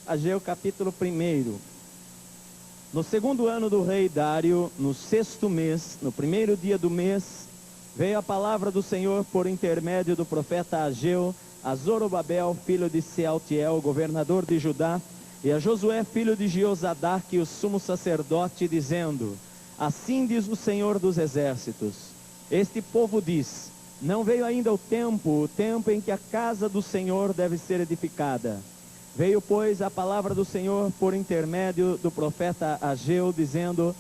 Ageu capítulo 1. No segundo ano do rei Dário, no sexto mês, no primeiro dia do mês, veio a palavra do Senhor por intermédio do profeta Ageu a Zorobabel, filho de Sealtiel, governador de Judá, e a Josué, filho de Jeozadak, o sumo sacerdote, dizendo: assim diz o Senhor dos exércitos, este povo diz, não veio ainda o tempo em que a casa do Senhor deve ser edificada. Veio, pois, a palavra do Senhor por intermédio do profeta Ageu, dizendo: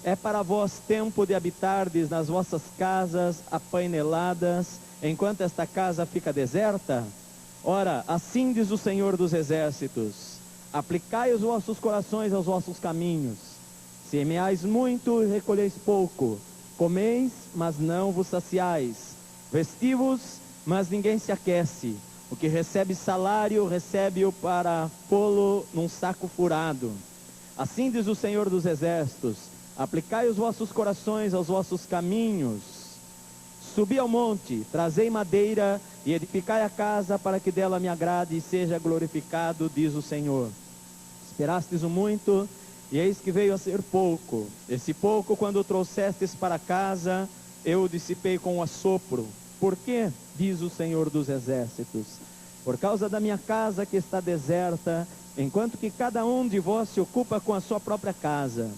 é para vós tempo de habitardes nas vossas casas apaineladas, enquanto esta casa fica deserta? Ora, assim diz o Senhor dos exércitos: aplicai os vossos corações aos vossos caminhos. Semeais muito e recolheis pouco. Comeis, mas não vos saciais. Vesti-vos, mas ninguém se aquece. O que recebe salário, recebe-o para pô-lo num saco furado. Assim diz o Senhor dos exércitos: aplicai os vossos corações aos vossos caminhos. Subi ao monte, trazei madeira e edificai a casa para que dela me agrade e seja glorificado, diz o Senhor. Esperastes o muito, e eis que veio a ser pouco. Esse pouco, quando o trouxestes para casa, eu o dissipei com um assopro. Por quê? Diz o Senhor dos exércitos: por causa da minha casa que está deserta, enquanto que cada um de vós se ocupa com a sua própria casa.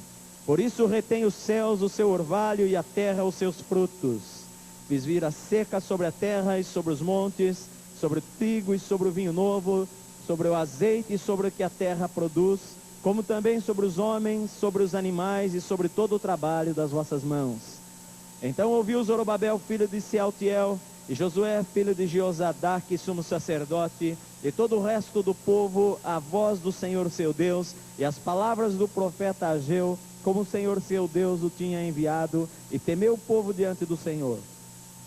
Por isso retém os céus o seu orvalho e a terra os seus frutos. Fiz vir a seca sobre a terra e sobre os montes, sobre o trigo e sobre o vinho novo, sobre o azeite e sobre o que a terra produz, como também sobre os homens, sobre os animais e sobre todo o trabalho das vossas mãos. Então ouviu Zorobabel, filho de Sealtiel, e Josué, filho de Jeozadak, sumo sacerdote, e todo o resto do povo, a voz do Senhor seu Deus, e as palavras do profeta Ageu, como o Senhor seu Deus o tinha enviado, e temeu o povo diante do Senhor.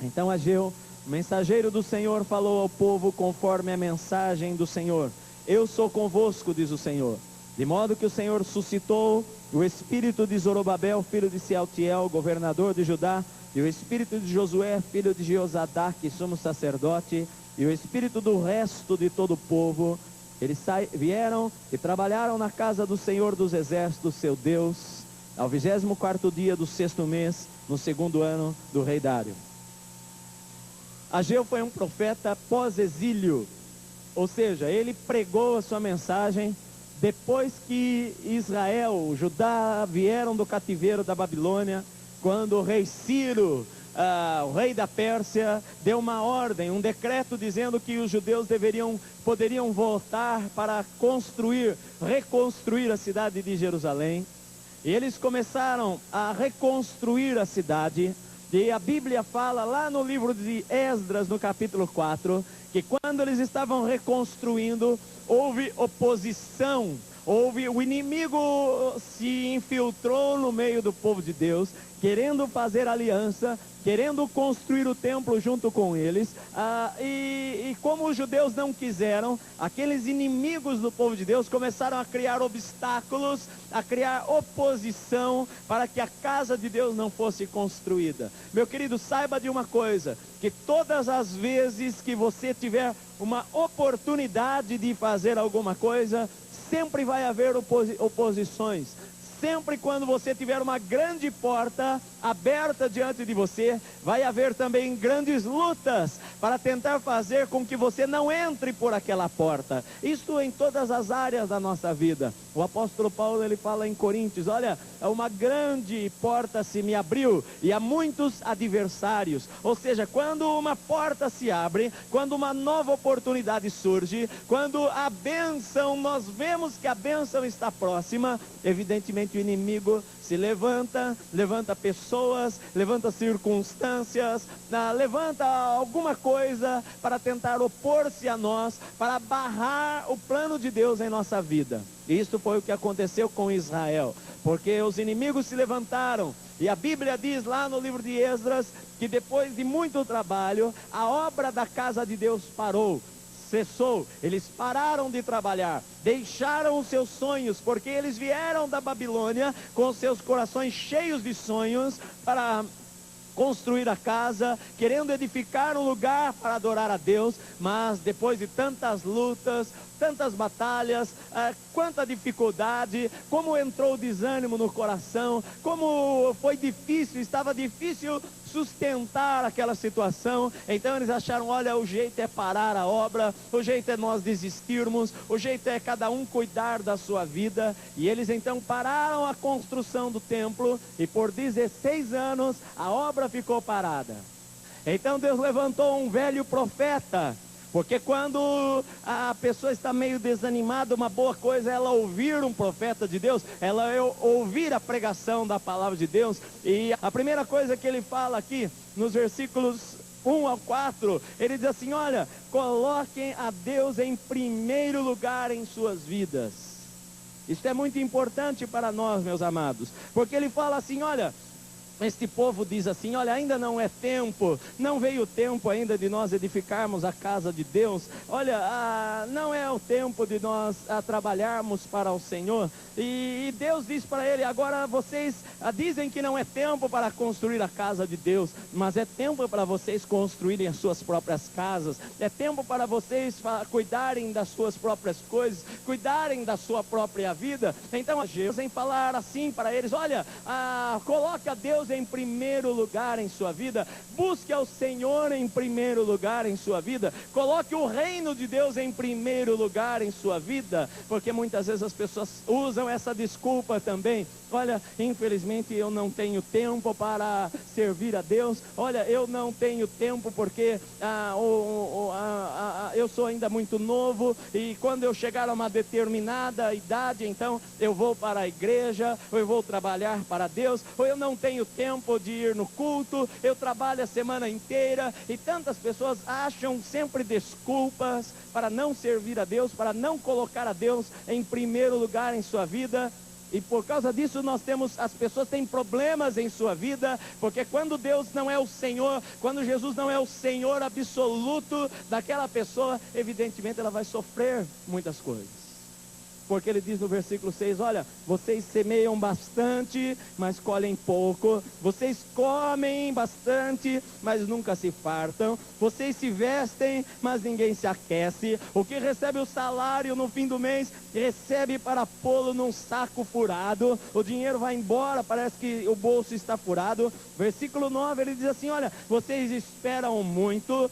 Então Ageu, o mensageiro do Senhor, falou ao povo conforme a mensagem do Senhor: eu sou convosco, diz o Senhor. De modo que o Senhor suscitou o espírito de Zorobabel, filho de Sealtiel, governador de Judá, e o espírito de Josué, filho de Jeozadak, sumo sacerdote, e o espírito do resto de todo o povo. Eles vieram e trabalharam na casa do Senhor dos exércitos, seu Deus, ao 24º dia do sexto mês, no segundo ano do rei Dário. Ageu foi um profeta pós-exílio, ou seja, ele pregou a sua mensagem depois que Israel, Judá, vieram do cativeiro da Babilônia, quando o rei Ciro, o rei da Pérsia, deu uma ordem, um decreto dizendo que os judeus poderiam voltar para reconstruir a cidade de Jerusalém. E eles começaram a reconstruir a cidade. E a Bíblia fala lá no livro de Esdras, no capítulo 4, que quando eles estavam reconstruindo, houve oposição, o inimigo se infiltrou no meio do povo de Deus, querendo fazer aliança, querendo construir o templo junto com eles, e como os judeus não quiseram, aqueles inimigos do povo de Deus começaram a criar obstáculos, a criar oposição para que a casa de Deus não fosse construída. Meu querido, saiba de uma coisa, que todas as vezes que você tiver uma oportunidade de fazer alguma coisa, sempre vai haver oposições. Sempre quando você tiver uma grande porta aberta diante de você, vai haver também grandes lutas para tentar fazer com que você não entre por aquela porta. Isto em todas as áreas da nossa vida. O apóstolo Paulo, ele fala em Coríntios: olha, uma grande porta se me abriu e há muitos adversários. Ou seja, quando uma porta se abre, quando uma nova oportunidade surge, quando a bênção, nós vemos que a bênção está próxima, evidentemente o inimigo se levanta pessoas, levanta circunstâncias, levanta alguma coisa para tentar opor-se a nós, para barrar o plano de Deus em nossa vida. E isso foi o que aconteceu com Israel, porque os inimigos se levantaram, e a Bíblia diz lá no livro de Esdras, que depois de muito trabalho, a obra da casa de Deus parou, cessou. Eles pararam de trabalhar, deixaram os seus sonhos, porque eles vieram da Babilônia com seus corações cheios de sonhos, para construir a casa, querendo edificar um lugar para adorar a Deus, mas depois de tantas lutas, tantas batalhas, quanta dificuldade, como entrou o desânimo no coração, como foi difícil, estava difícil sustentar aquela situação. Então eles acharam, olha, o jeito é parar a obra, o jeito é nós desistirmos, o jeito é cada um cuidar da sua vida. E eles então pararam a construção do templo, e por 16 anos a obra ficou parada. Então Deus levantou um velho profeta, porque quando a pessoa está meio desanimada, uma boa coisa é ela ouvir um profeta de Deus, ela ouvir a pregação da palavra de Deus. E a primeira coisa que ele fala aqui, nos versículos 1 ao 4, ele diz assim, olha, coloquem a Deus em primeiro lugar em suas vidas. Isso é muito importante para nós, meus amados, porque ele fala assim, olha, este povo diz assim, olha, ainda não é tempo, não veio o tempo ainda de nós edificarmos a casa de Deus, olha, não é o tempo de nós trabalharmos para o Senhor. E Deus diz para ele, agora vocês dizem que não é tempo para construir a casa de Deus, mas é tempo para vocês construírem as suas próprias casas, é tempo para vocês cuidarem das suas próprias coisas, cuidarem da sua própria vida. Então Deus vem falar assim para eles, olha, coloque a Deus em primeiro lugar em sua vida, busque ao Senhor em primeiro lugar em sua vida, coloque o reino de Deus em primeiro lugar em sua vida, porque muitas vezes as pessoas usam essa desculpa também, olha, infelizmente eu não tenho tempo para servir a Deus, olha, eu não tenho tempo porque eu sou ainda muito novo, e quando eu chegar a uma determinada idade, então eu vou para a igreja, ou eu vou trabalhar para Deus, ou eu não tenho tempo de ir no culto, eu trabalho a semana inteira. E tantas pessoas acham sempre desculpas para não servir a Deus, para não colocar a Deus em primeiro lugar em sua vida. E por causa disso as pessoas têm problemas em sua vida, porque quando Deus não é o Senhor, quando Jesus não é o Senhor absoluto daquela pessoa, evidentemente ela vai sofrer muitas coisas. Porque ele diz no versículo 6, olha, vocês semeiam bastante, mas colhem pouco, vocês comem bastante, mas nunca se fartam, vocês se vestem, mas ninguém se aquece, o que recebe o salário no fim do mês, recebe para pô-lo num saco furado, o dinheiro vai embora, parece que o bolso está furado. Versículo 9, ele diz assim, olha, vocês esperam muito,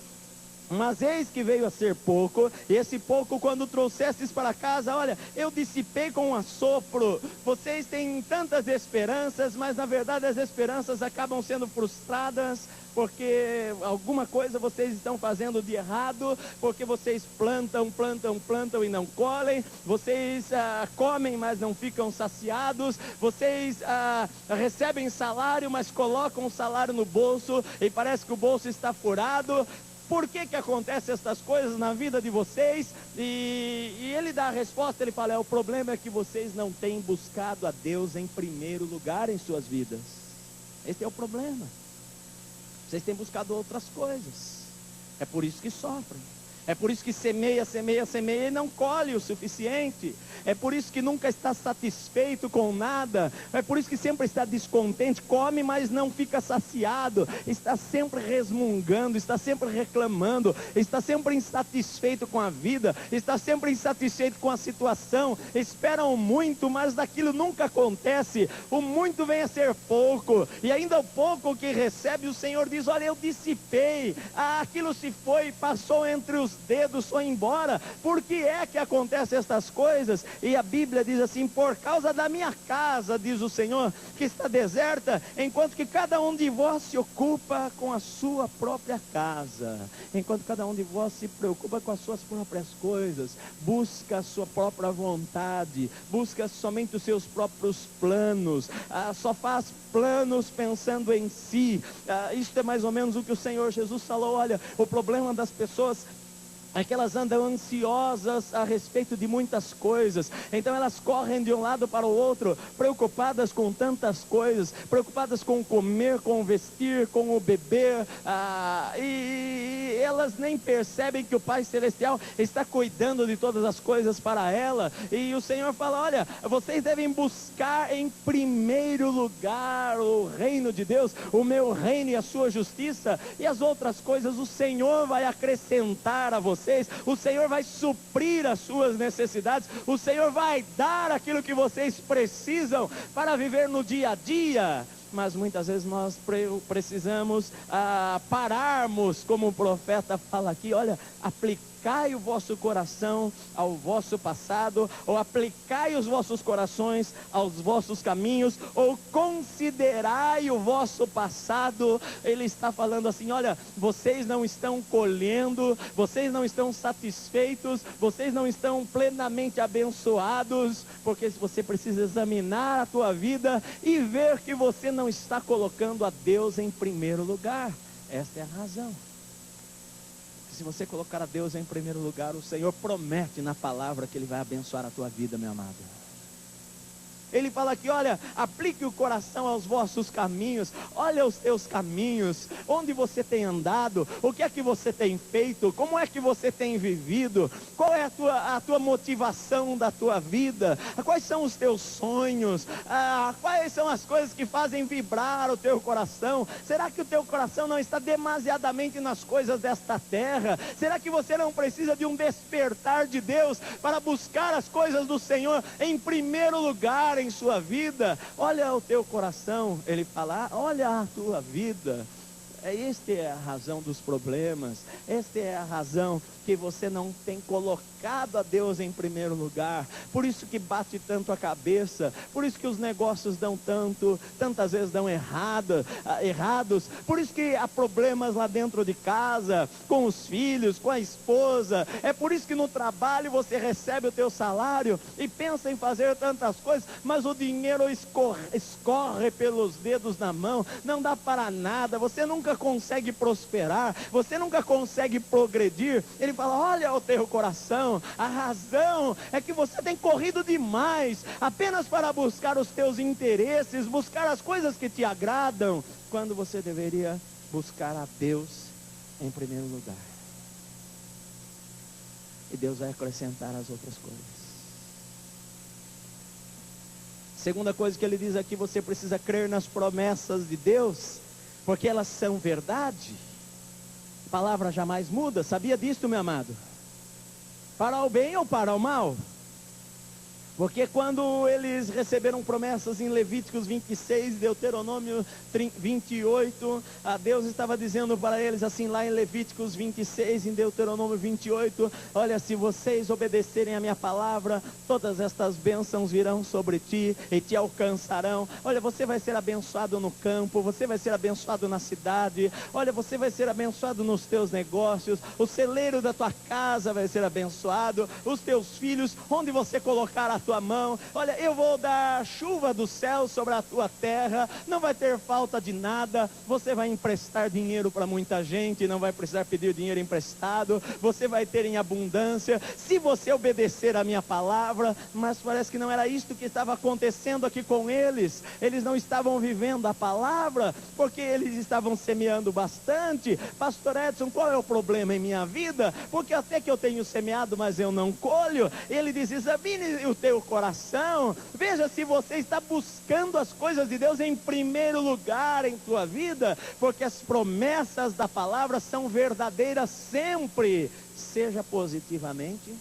mas eis que veio a ser pouco, e esse pouco quando trouxestes para casa, olha, eu dissipei com um assopro. Vocês têm tantas esperanças, mas na verdade as esperanças acabam sendo frustradas, porque alguma coisa vocês estão fazendo de errado, porque vocês plantam e não colhem, vocês comem, mas não ficam saciados, vocês recebem salário, mas colocam o salário no bolso, e parece que o bolso está furado. Por que acontecem essas coisas na vida de vocês? E ele dá a resposta, ele fala, o problema é que vocês não têm buscado a Deus em primeiro lugar em suas vidas. Esse é o problema. Vocês têm buscado outras coisas. É por isso que sofrem. É por isso que semeia e não colhe o suficiente. É por isso que nunca está satisfeito com nada. É por isso que sempre está descontente. Come, mas não fica saciado. Está sempre resmungando, está sempre reclamando, está sempre insatisfeito com a vida, está sempre insatisfeito com a situação. Esperam muito, mas daquilo nunca acontece. O muito vem a ser pouco, e ainda o pouco que recebe, o Senhor diz, olha, eu dissipei. Aquilo se foi, passou entre os dedos, foi embora. Por que é que acontecem estas coisas? E a Bíblia diz assim, por causa da minha casa, diz o Senhor, que está deserta, enquanto que cada um de vós se ocupa com a sua própria casa, enquanto cada um de vós se preocupa com as suas próprias coisas, busca a sua própria vontade, busca somente os seus próprios planos, só faz planos pensando em si. Isto é mais ou menos o que o Senhor Jesus falou, olha, o problema das pessoas é que elas andam ansiosas a respeito de muitas coisas. Então elas correm de um lado para o outro, preocupadas com tantas coisas, preocupadas com o comer, com o vestir, com o beber, e elas nem percebem que o Pai Celestial está cuidando de todas as coisas para ela. E o Senhor fala: olha, vocês devem buscar em primeiro lugar o reino de Deus, o meu reino e a sua justiça, e as outras coisas o Senhor vai acrescentar a vocês. O Senhor vai suprir as suas necessidades, o Senhor vai dar aquilo que vocês precisam para viver no dia a dia. Mas muitas vezes nós precisamos pararmos, como o profeta fala aqui: olha, aplicai o vosso coração ao vosso passado, ou aplicai os vossos corações aos vossos caminhos, ou considerai o vosso passado. Ele está falando assim: olha, vocês não estão colhendo, vocês não estão satisfeitos, vocês não estão plenamente abençoados, porque você precisa examinar a tua vida e ver que você não está colocando a Deus em primeiro lugar. Esta é a razão. Se você colocar a Deus em primeiro lugar, o Senhor promete na palavra que Ele vai abençoar a tua vida, meu amado. Ele fala aqui: olha, aplique o coração aos vossos caminhos, olha os teus caminhos, onde você tem andado, o que é que você tem feito, como é que você tem vivido, qual é a tua motivação da tua vida, quais são os teus sonhos, quais são as coisas que fazem vibrar o teu coração. Será que o teu coração não está demasiadamente nas coisas desta terra? Será que você não precisa de um despertar de Deus para buscar as coisas do Senhor em primeiro lugar em sua vida? Olha o teu coração, ele fala: olha a tua vida. Esta é a razão dos problemas, esta é a razão que você não tem colocado a Deus em primeiro lugar. Por isso que bate tanto a cabeça, por isso que os negócios dão tantas vezes dão errados, por isso que há problemas lá dentro de casa, com os filhos, com a esposa. É por isso que no trabalho você recebe o teu salário e pensa em fazer tantas coisas, mas o dinheiro escorre pelos dedos na mão, não dá para nada, você nunca consegue prosperar, você nunca consegue progredir. Ele fala: olha o teu coração, a razão é que você tem corrido demais, apenas para buscar os teus interesses, buscar as coisas que te agradam, quando você deveria buscar a Deus em primeiro lugar. E Deus vai acrescentar as outras coisas. Segunda coisa que ele diz aqui: você precisa crer nas promessas de Deus, porque elas são verdade. A palavra jamais muda. Sabia disso, meu amado? Para o bem ou para o mal? Porque quando eles receberam promessas em Levíticos 26, Deuteronômio 28, Deus estava dizendo para eles assim, lá em Levíticos 26, em Deuteronômio 28, olha, se vocês obedecerem a minha palavra, todas estas bênçãos virão sobre ti e te alcançarão. Olha, você vai ser abençoado no campo, você vai ser abençoado na cidade, olha, você vai ser abençoado nos teus negócios, o celeiro da tua casa vai ser abençoado, os teus filhos, onde você colocar a tua mão, olha, eu vou dar chuva do céu sobre a tua terra, não vai ter falta de nada, você vai emprestar dinheiro para muita gente, não vai precisar pedir dinheiro emprestado, você vai ter em abundância, se você obedecer a minha palavra. Mas parece que não era isto que estava acontecendo aqui com eles. Eles não estavam vivendo a palavra, porque eles estavam semeando bastante. Pastor Edson, qual é o problema em minha vida? Porque até que eu tenho semeado, mas eu não colho. Ele diz, examine o teu coração, veja se você está buscando as coisas de Deus em primeiro lugar em tua vida, porque as promessas da palavra são verdadeiras sempre, seja positivamente,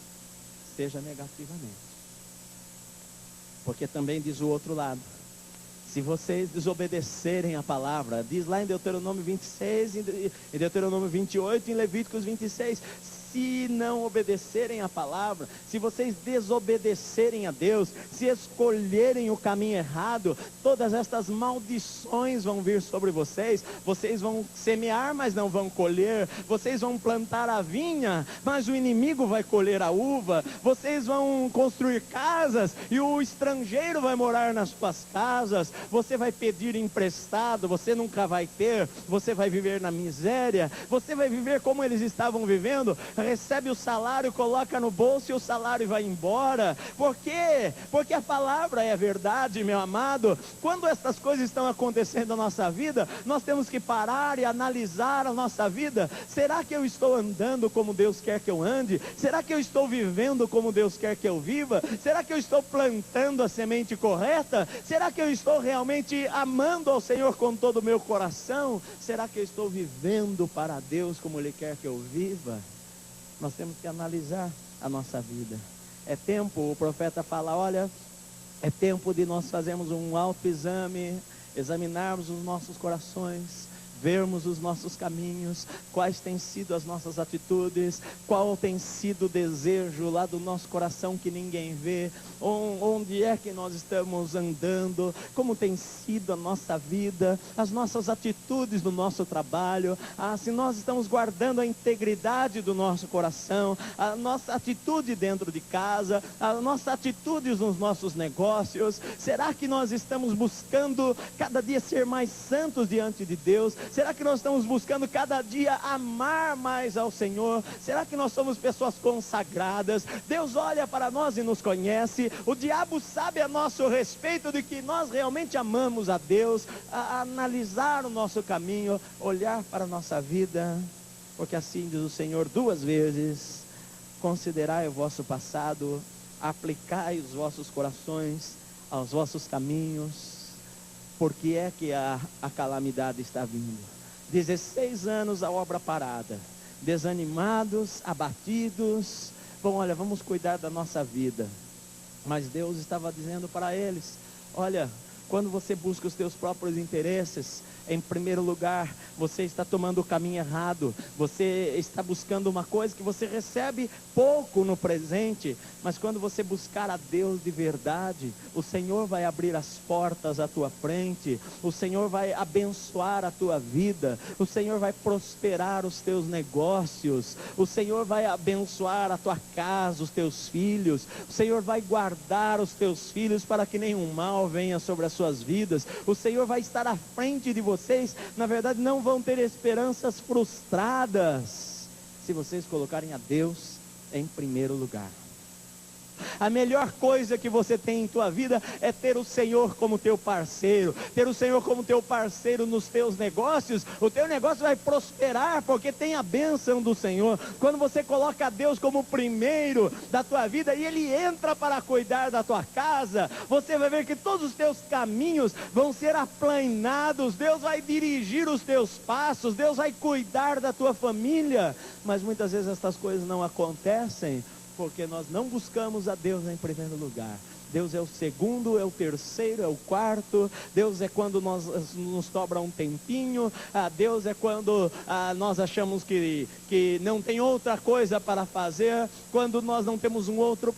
seja negativamente. Porque também diz o outro lado, se vocês desobedecerem a palavra, diz lá em Deuteronômio 26, em Deuteronômio 28, em Levíticos 26, se não obedecerem a palavra, se vocês desobedecerem a Deus, se escolherem o caminho errado, todas estas maldições vão vir sobre vocês. Vocês vão semear, mas não vão colher. Vocês vão plantar a vinha, mas o inimigo vai colher a uva. Vocês vão construir casas e o estrangeiro vai morar nas suas casas. Você vai pedir emprestado, você nunca vai ter. Você vai viver na miséria, você vai viver como eles estavam vivendo. recebe o salário, coloca no bolso e o salário vai embora. Por quê? Porque a palavra é verdade, meu amado. Quando essas coisas estão acontecendo na nossa vida, nós temos que parar e analisar a nossa vida. Será que eu estou andando como Deus quer que eu ande? Será que eu estou vivendo como Deus quer que eu viva? Será que eu estou plantando a semente correta? Será que eu estou realmente amando ao Senhor com todo o meu coração? Será que eu estou vivendo para Deus como Ele quer que eu viva? Nós temos que analisar a nossa vida. É tempo, o profeta fala, olha, é tempo de nós fazermos um autoexame, examinarmos os nossos corações, vermos os nossos caminhos, quais têm sido as nossas atitudes, qual tem sido o desejo lá do nosso coração que ninguém vê, onde é que nós estamos andando, como tem sido a nossa vida, as nossas atitudes no nosso trabalho, se nós estamos guardando a integridade do nosso coração, a nossa atitude dentro de casa, as nossas atitudes nos nossos negócios. Será que nós estamos buscando cada dia ser mais santos diante de Deus? Será que nós estamos buscando cada dia amar mais ao Senhor? Será que nós somos pessoas consagradas? Deus olha para nós e nos conhece. O diabo sabe a nosso respeito de que nós realmente amamos a Deus. A analisar o nosso caminho, olhar para a nossa vida, porque assim diz o Senhor 2 vezes: considerai o vosso passado, aplicai os vossos corações aos vossos caminhos. Porque é que a calamidade está vindo. 16 anos a obra parada, desanimados, abatidos. Bom, olha, vamos cuidar da nossa vida. Mas Deus estava dizendo para eles, olha, quando você busca os teus próprios interesses, em primeiro lugar, você está tomando o caminho errado. Você está buscando uma coisa que você recebe pouco no presente, mas quando você buscar a Deus de verdade, o Senhor vai abrir as portas à tua frente, o Senhor vai abençoar a tua vida, o Senhor vai prosperar os teus negócios, o Senhor vai abençoar a tua casa, os teus filhos, o Senhor vai guardar os teus filhos para que nenhum mal venha sobre as suas vidas, o Senhor vai estar à frente de vocês. Na verdade, não vão ter esperanças frustradas se vocês colocarem a Deus em primeiro lugar. A melhor coisa que você tem em tua vida é ter o Senhor como teu parceiro. Ter o Senhor como teu parceiro nos teus negócios. O teu negócio vai prosperar porque tem a bênção do Senhor. Quando você coloca a Deus como primeiro da tua vida e Ele entra para cuidar da tua casa, você vai ver que todos os teus caminhos vão ser aplanados. Deus vai dirigir os teus passos. Deus vai cuidar da tua família. Mas muitas vezes essas coisas não acontecem porque nós não buscamos a Deus em primeiro lugar. Deus é o segundo, é o terceiro, é o quarto. Deus é quando nos sobra um tempinho. Deus é quando nós achamos que não tem outra coisa para fazer. Quando nós não temos um outro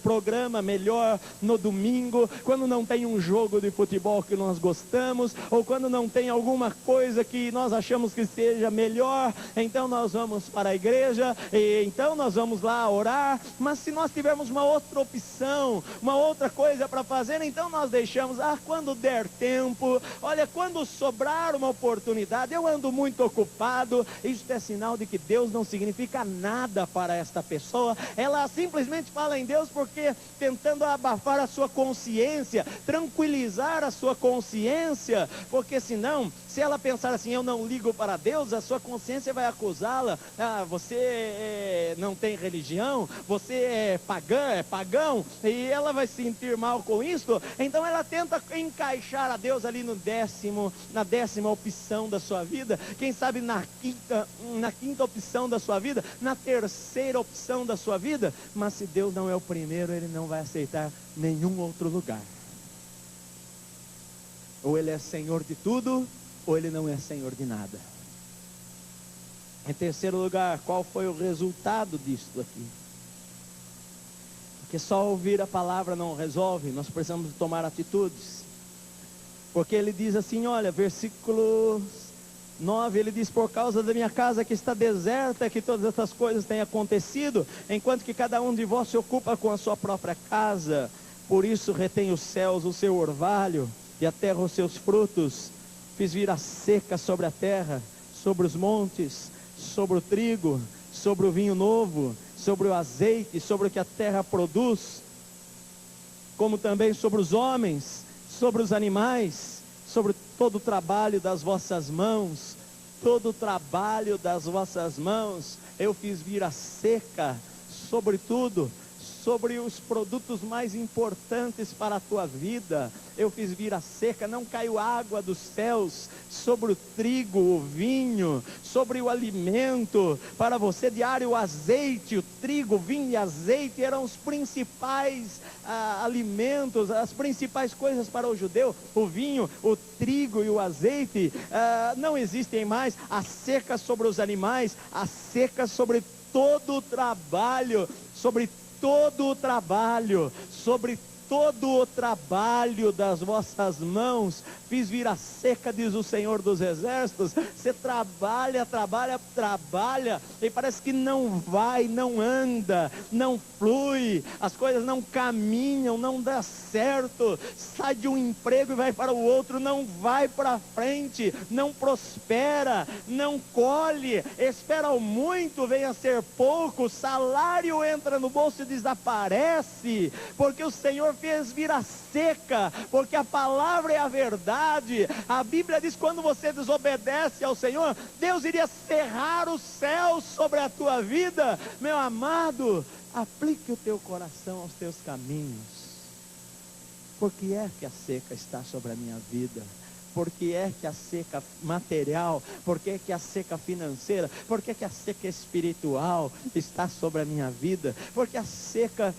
programa melhor no domingo. Quando não tem um jogo de futebol que nós gostamos. Ou quando não tem alguma coisa que nós achamos que seja melhor. Então nós vamos para a igreja. E então nós vamos lá orar. Mas se nós tivermos uma outra opção, uma outra coisa para fazer, então nós deixamos, quando der tempo, olha, quando sobrar uma oportunidade, eu ando muito ocupado. Isso é sinal de que Deus não significa nada para esta pessoa. Ela simplesmente fala em Deus porque tentando abafar a sua consciência, tranquilizar a sua consciência, porque senão, se ela pensar assim, eu não ligo para Deus, a sua consciência vai acusá-la, você não tem religião, você é pagão, e ela vai se sentir mal com isso. Então ela tenta encaixar a Deus ali na 10ª opção da sua vida, quem sabe na quinta opção da sua vida, na 3ª opção da sua vida. Mas se Deus não é o primeiro, Ele não vai aceitar nenhum outro lugar. Ou Ele é Senhor de tudo, ou Ele não é Senhor de nada. Em 3º lugar, qual foi o resultado disso aqui? Porque só ouvir a palavra não resolve, nós precisamos tomar atitudes. Porque ele diz assim, olha, versículo 9, ele diz, por causa da minha casa que está deserta, que todas essas coisas têm acontecido, enquanto que cada um de vós se ocupa com a sua própria casa, por isso retém os céus o seu orvalho, e a terra os seus frutos, fiz vir a seca sobre a terra, sobre os montes, sobre o trigo, sobre o vinho novo, sobre o azeite, sobre o que a terra produz, como também sobre os homens, sobre os animais, sobre todo o trabalho das vossas mãos, todo o trabalho das vossas mãos, eu fiz vir a seca sobre tudo, sobre os produtos mais importantes para a tua vida, eu fiz vir a seca, não caiu água dos céus sobre o trigo, o vinho, sobre o alimento, para você diário, o azeite, o trigo, o vinho e azeite eram os principais alimentos, as principais coisas para o judeu, o vinho, o trigo e o azeite, não existem mais, a seca sobre os animais, a seca sobre todo o trabalho, sobre todo o trabalho, sobre todo o trabalho das vossas mãos, fiz vir a seca, diz o Senhor dos Exércitos. Você trabalha, e parece que não vai, não anda, não flui, as coisas não caminham, não dá certo, sai de um emprego e vai para o outro, não vai para frente, não prospera, não colhe, espera muito, vem a ser pouco, salário entra no bolso e desaparece, porque o Senhor fez vir a seca, porque a palavra é a verdade. A Bíblia diz que quando você desobedece ao Senhor, Deus iria cerrar os céus sobre a tua vida. Meu amado, aplique o teu coração aos teus caminhos. Por que é que a seca está sobre a minha vida? Por que é que a seca material, por que é que a seca financeira, por que é que a seca espiritual está sobre a minha vida? Porque a seca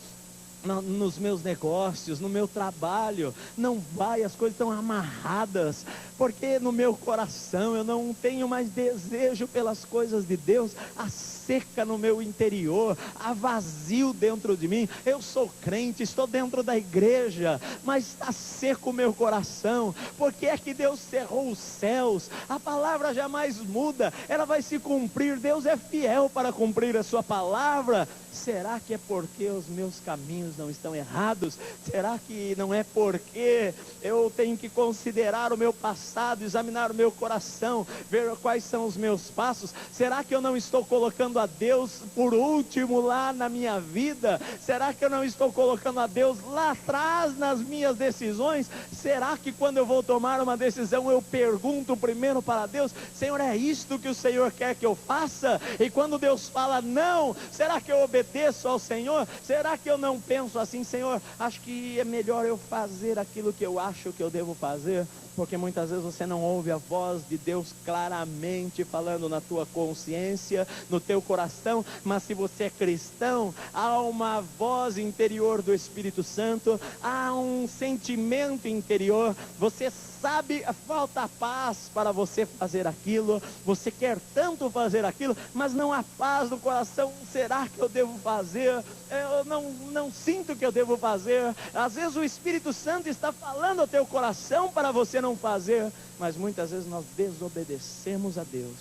nos meus negócios, no meu trabalho, não vai, as coisas estão amarradas, porque no meu coração eu não tenho mais desejo pelas coisas de Deus, há seca no meu interior, há vazio dentro de mim. Eu sou crente, estou dentro da igreja, mas está seco o meu coração. Porque é que Deus cerrou os céus? A palavra jamais muda, ela vai se cumprir. Deus é fiel para cumprir a sua palavra. Será que é porque os meus caminhos não estão errados? Será que não é porque eu tenho que considerar o meu passado, examinar o meu coração, ver quais são os meus passos? Será que eu não estou colocando a Deus por último lá na minha vida? Será que eu não estou colocando a Deus lá atrás nas minhas decisões? Será que quando eu vou tomar uma decisão eu pergunto primeiro para Deus: Senhor, é isto que o Senhor quer que eu faça? E quando Deus fala não, será que eu obedeço ao Senhor? Será que eu não penso assim: Senhor, acho que é melhor eu fazer aquilo que eu acho que eu devo fazer? Porque muitas vezes você não ouve a voz de Deus claramente falando na tua consciência, no teu coração. Mas se você é cristão, há uma voz interior do Espírito Santo, há um sentimento interior, você sabe, falta paz para você fazer aquilo, você quer tanto fazer aquilo, mas não há paz no coração. Será que eu devo fazer? Eu não sinto que eu devo fazer. Às vezes o Espírito Santo está falando ao teu coração para você não fazer, mas muitas vezes nós desobedecemos a Deus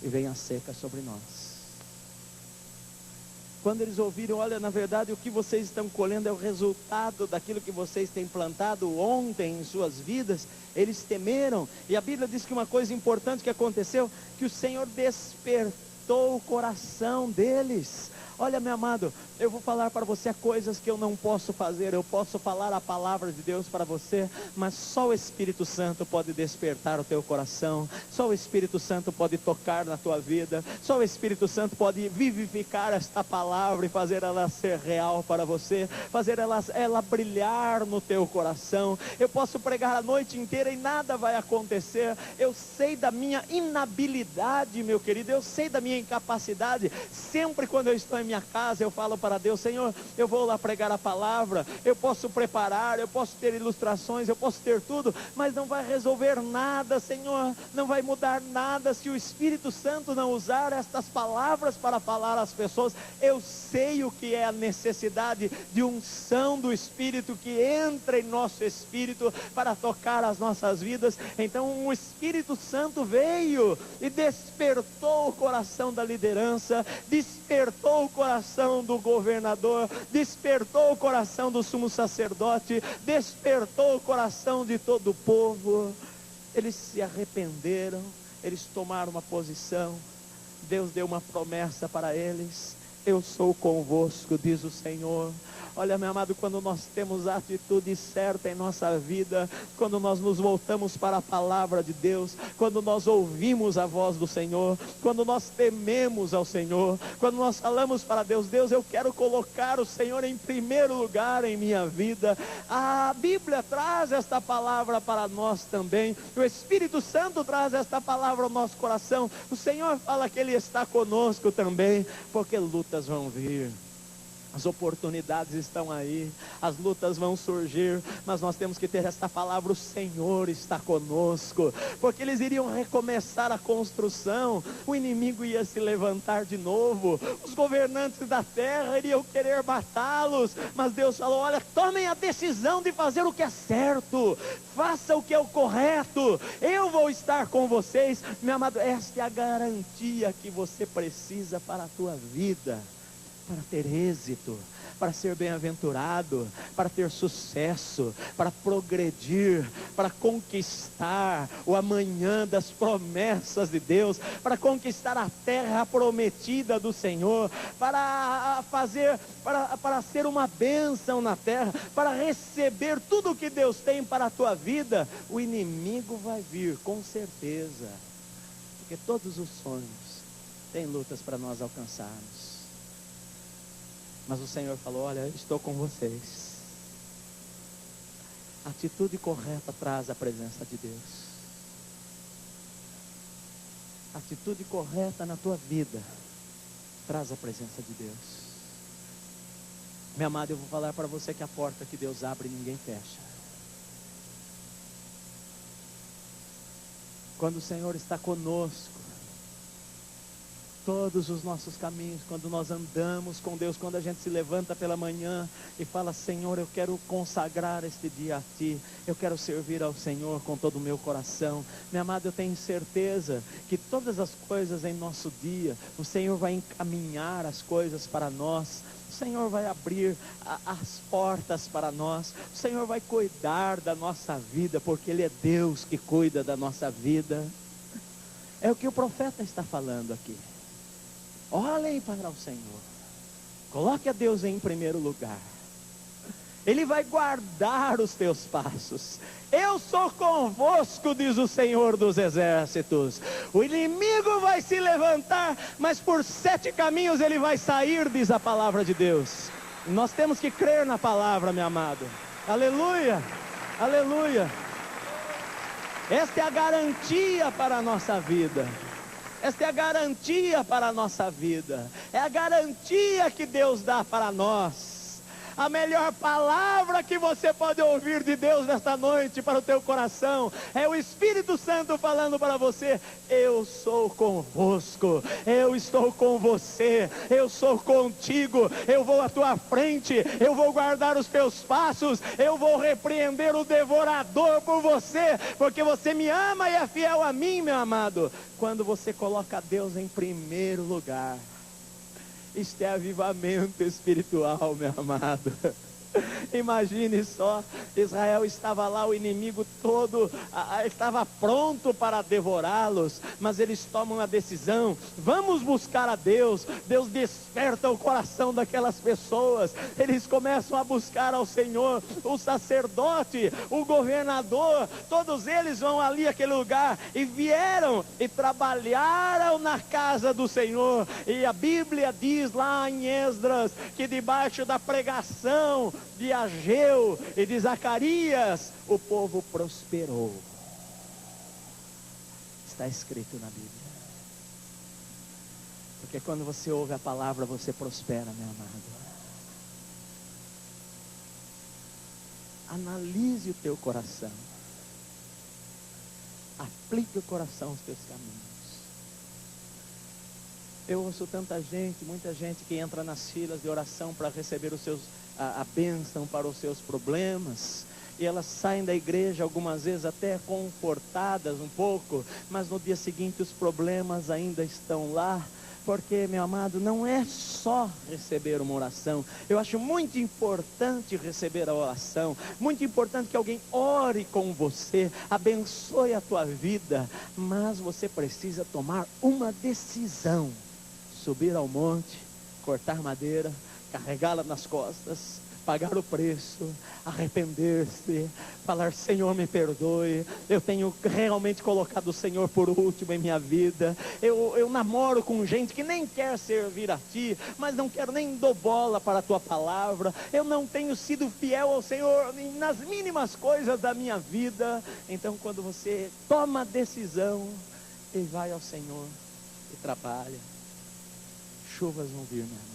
e vem a seca sobre nós. Quando eles ouviram: olha, na verdade o que vocês estão colhendo é o resultado daquilo que vocês têm plantado ontem em suas vidas, eles temeram. E a Bíblia diz que uma coisa importante que aconteceu, que o Senhor despertou o coração deles. Olha, meu amado, eu vou falar para você coisas que eu não posso fazer. Eu posso falar a palavra de Deus para você, mas só o Espírito Santo pode despertar o teu coração. Só o Espírito Santo pode tocar na tua vida. Só o Espírito Santo pode vivificar esta palavra e fazer ela ser real para você, fazer ela brilhar no teu coração. Eu posso pregar a noite inteira e nada vai acontecer. Eu sei da minha inabilidade, meu querido, eu sei da minha incapacidade. Sempre quando eu estou em minha casa, eu falo para Deus: Senhor, eu vou lá pregar a palavra, eu posso preparar, eu posso ter ilustrações, eu posso ter tudo, mas não vai resolver nada, Senhor, não vai mudar nada se o Espírito Santo não usar estas palavras para falar às pessoas. Eu sei o que é a necessidade de unção do Espírito que entra em nosso espírito para tocar as nossas vidas. Então o Espírito Santo veio e despertou o coração da liderança, despertou o coração do governador, despertou o coração do sumo sacerdote, despertou o coração de todo o povo. Eles se arrependeram, eles tomaram uma posição. Deus deu uma promessa para eles: eu sou convosco, diz o Senhor. Olha, meu amado, quando nós temos a atitude certa em nossa vida, quando nós nos voltamos para a palavra de Deus, quando nós ouvimos a voz do Senhor, quando nós tememos ao Senhor, quando nós falamos para Deus: Deus, eu quero colocar o Senhor em primeiro lugar em minha vida. A Bíblia traz esta palavra para nós também, o Espírito Santo traz esta palavra ao nosso coração. O Senhor fala que Ele está conosco também, porque lutas vão vir. As oportunidades estão aí, as lutas vão surgir, mas nós temos que ter esta palavra: o Senhor está conosco, porque eles iriam recomeçar a construção, o inimigo ia se levantar de novo, os governantes da terra iriam querer matá-los, mas Deus falou: olha, tomem a decisão de fazer o que é certo, faça o que é o correto, eu vou estar com vocês. Meu amado, esta é a garantia que você precisa para a tua vida, para ter êxito, para ser bem-aventurado, para ter sucesso, para progredir, para conquistar o amanhã das promessas de Deus, para conquistar a terra prometida do Senhor, para ser uma bênção na terra, para receber tudo o que Deus tem para a tua vida. O inimigo vai vir, com certeza, porque todos os sonhos têm lutas para nós alcançarmos. Mas o Senhor falou: olha, estou com vocês. A atitude correta traz a presença de Deus. A atitude correta na tua vida traz a presença de Deus. Meu amado, eu vou falar para você que a porta que Deus abre, ninguém fecha. Quando o Senhor está conosco, todos os nossos caminhos, quando nós andamos com Deus, quando a gente se levanta pela manhã e fala: Senhor, eu quero consagrar este dia a Ti, eu quero servir ao Senhor com todo o meu coração. Meu amado, eu tenho certeza que todas as coisas em nosso dia, o Senhor vai encaminhar as coisas para nós, o Senhor vai abrir as portas para nós, o Senhor vai cuidar da nossa vida, porque Ele é Deus que cuida da nossa vida. É o que o profeta está falando aqui. Olhem para o Senhor, coloque a Deus em primeiro lugar, Ele vai guardar os teus passos. Eu sou convosco, diz o Senhor dos exércitos. O inimigo vai se levantar, mas por 7 caminhos ele vai sair, diz a palavra de Deus. Nós temos que crer na palavra, meu amado. Aleluia, aleluia. Esta é a garantia para a nossa vida. Esta é a garantia para a nossa vida. É a garantia que Deus dá para nós. A melhor palavra que você pode ouvir de Deus nesta noite para o teu coração é o Espírito Santo falando para você: eu sou convosco, eu estou com você, eu sou contigo, eu vou à tua frente, eu vou guardar os teus passos, eu vou repreender o devorador por você, porque você me ama e é fiel a mim, meu amado. Quando você coloca Deus em primeiro lugar, isto é avivamento espiritual, meu amado. Imagine só, Israel estava lá, o inimigo todo estava pronto para devorá-los, mas eles tomam a decisão: vamos buscar a Deus. Deus desperta o coração daquelas pessoas, eles começam a buscar ao Senhor. O sacerdote, o governador, todos eles vão ali àquele lugar, e vieram e trabalharam na casa do Senhor. E a Bíblia diz lá em Esdras, que debaixo da pregação de Ageu e de Zacarias, o povo prosperou. Está escrito na Bíblia. Porque quando você ouve a palavra, você prospera, meu amado. Analise o teu coração. Aplique o coração aos teus caminhos. Eu ouço tanta gente, muita gente que entra nas filas de oração para receber a bênção para os seus problemas, e elas saem da igreja algumas vezes até confortadas um pouco, mas no dia seguinte os problemas ainda estão lá, Porque, meu amado, não é só receber uma oração. Eu acho muito importante receber a oração. Muito importante que alguém ore com você, abençoe a tua vida. Mas você precisa tomar uma decisão. Subir ao monte, cortar madeira, carregá-la nas costas, pagar o preço, arrepender-se, falar: Senhor, me perdoe, eu tenho realmente colocado o Senhor por último em minha vida, eu namoro com gente que nem quer servir a Ti, mas não quero nem dar bola para a Tua palavra, eu não tenho sido fiel ao Senhor nas mínimas coisas da minha vida. Então, quando você toma a decisão e vai ao Senhor e trabalha, chuvas vão vir, meu irmão.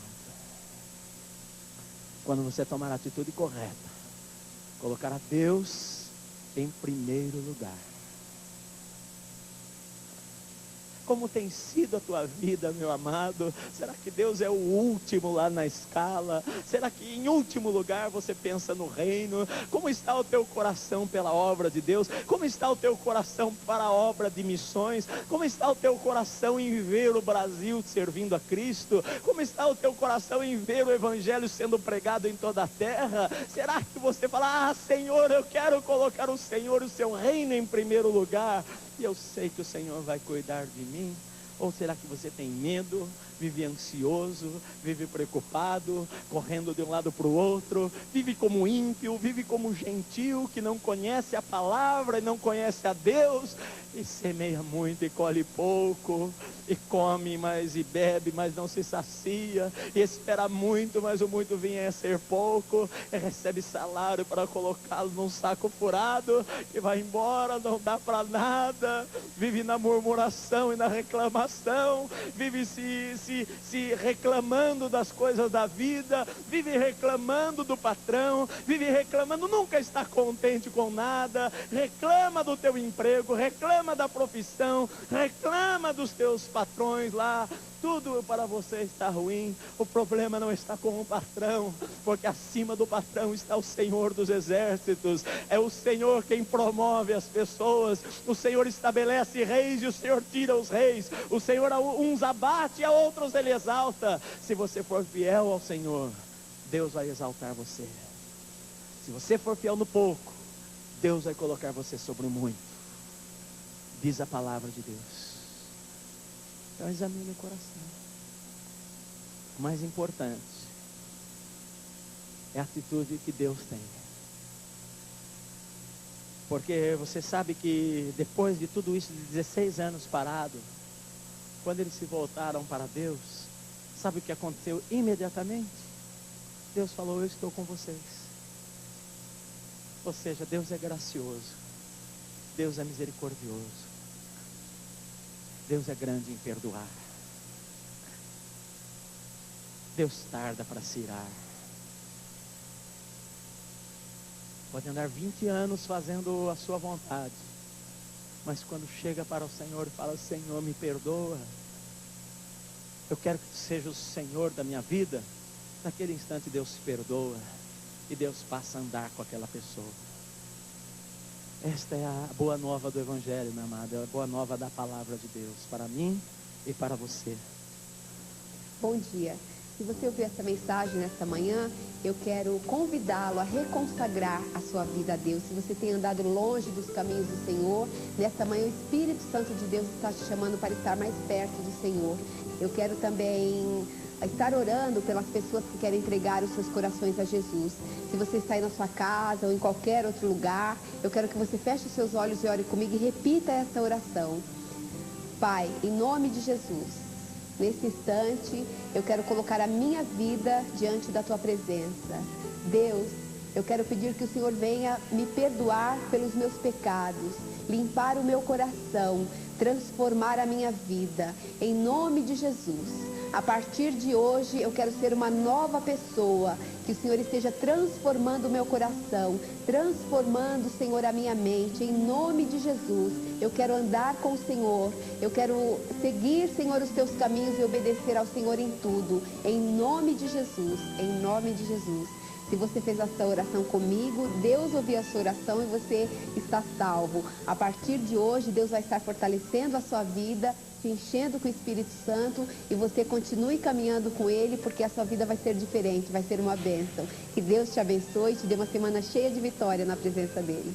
Quando você tomar a atitude correta, colocar a Deus em primeiro lugar. Como tem sido a tua vida, meu amado? Será que Deus é o último lá na escala? Será que em último lugar você pensa no reino? Como está o teu coração pela obra de Deus? Como está o teu coração para a obra de missões? Como está o teu coração em ver o Brasil servindo a Cristo? Como está o teu coração em ver o Evangelho sendo pregado em toda a terra? Será que você fala: Senhor, eu quero colocar o Senhor e o seu reino em primeiro lugar, e eu sei que o Senhor vai cuidar de mim? Ou será que você tem medo, vive ansioso, vive preocupado, correndo de um lado para o outro, vive como ímpio, vive como gentil, que não conhece a palavra e não conhece a Deus, e semeia muito e colhe pouco, e come mais e bebe, mas não se sacia, e espera muito, mas o muito vinha a ser pouco, e recebe salário para colocá-lo num saco furado, e vai embora, não dá para nada, vive na murmuração e na reclamação, vive se reclamando das coisas da vida, vive reclamando do patrão, vive reclamando, nunca está contente com nada, reclama do teu emprego, reclama da profissão, reclama dos teus patrões lá, tudo para você está ruim. O problema não está com o patrão, porque acima do patrão está o Senhor dos exércitos. É o Senhor quem promove as pessoas, o Senhor estabelece reis e o Senhor tira os reis, o Senhor a uns abate e a outros Ele exalta. Se você for fiel ao Senhor, Deus vai exaltar você. Se você for fiel no pouco, Deus vai colocar você sobre o muito, diz a palavra de Deus. Então examine o coração. O mais importante é a atitude que Deus tem. Porque você sabe que depois de tudo isso, de 16 anos parado, quando eles se voltaram para Deus, sabe o que aconteceu imediatamente? Deus falou: eu estou com vocês. Ou seja, Deus é gracioso, Deus é misericordioso, Deus é grande em perdoar. Deus tarda para se irar. Pode andar 20 anos fazendo a sua vontade, mas quando chega para o Senhor e fala: Senhor, me perdoa, eu quero que tu seja o Senhor da minha vida, naquele instante Deus se perdoa e Deus passa a andar com aquela pessoa. Esta é a boa nova do Evangelho, meu amado, é a boa nova da palavra de Deus, para mim e para você. Bom dia. Se você ouviu essa mensagem nesta manhã, eu quero convidá-lo a reconsagrar a sua vida a Deus. Se você tem andado longe dos caminhos do Senhor, nesta manhã o Espírito Santo de Deus está te chamando para estar mais perto do Senhor. Eu quero também estar orando pelas pessoas que querem entregar os seus corações a Jesus. Se você está aí na sua casa ou em qualquer outro lugar, eu quero que você feche os seus olhos e ore comigo e repita essa oração. Pai, em nome de Jesus, nesse instante, eu quero colocar a minha vida diante da Tua presença. Deus, eu quero pedir que o Senhor venha me perdoar pelos meus pecados, limpar o meu coração, transformar a minha vida. Em nome de Jesus, a partir de hoje, eu quero ser uma nova pessoa. Que o Senhor esteja transformando o meu coração, transformando, Senhor, a minha mente. Em nome de Jesus, eu quero andar com o Senhor. Eu quero seguir, Senhor, os Teus caminhos e obedecer ao Senhor em tudo. Em nome de Jesus, em nome de Jesus. Se você fez essa oração comigo, Deus ouviu a sua oração e você está salvo. A partir de hoje, Deus vai estar fortalecendo a sua vida te enchendo com o Espírito Santo e você continue caminhando com Ele, porque a sua vida vai ser diferente, vai ser uma bênção. Que Deus te abençoe e te dê uma semana cheia de vitória na presença dEle.